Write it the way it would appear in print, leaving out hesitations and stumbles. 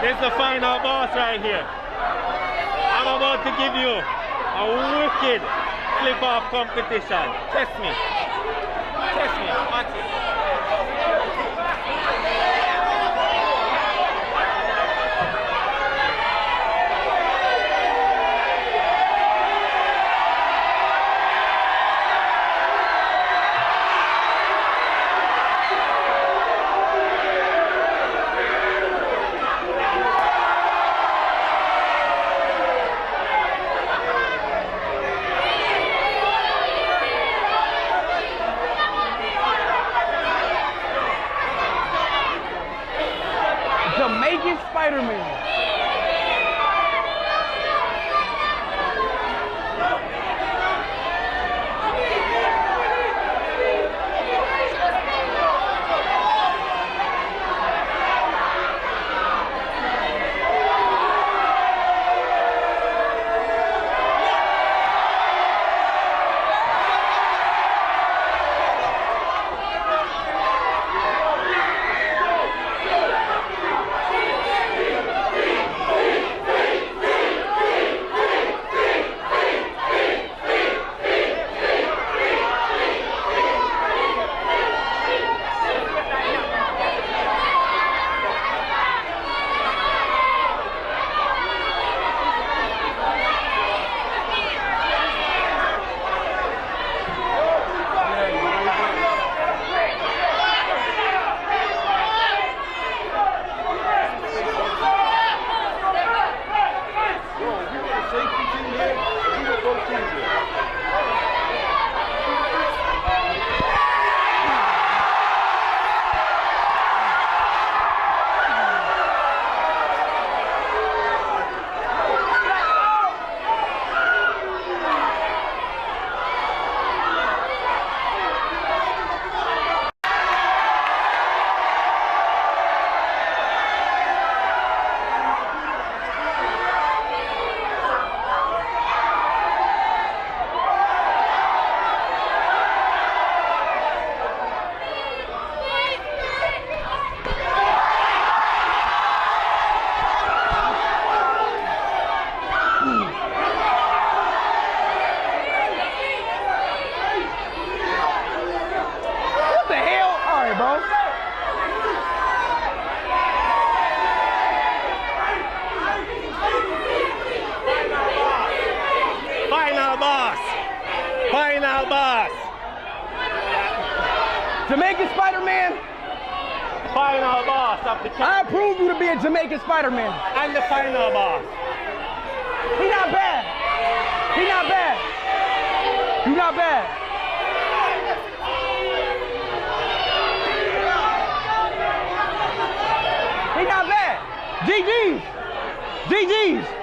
This is the final boss right here. I'm about to give you a wicked flip-off competition. Test me. Test me. Watch it. Jamaican Spider-Man. Final boss. Jamaican Spider-Man. Final boss of the I champion. approve you to be a Jamaican Spider-Man. And the final boss. He not bad. He not bad. You not bad. He not bad. GG's. GG's.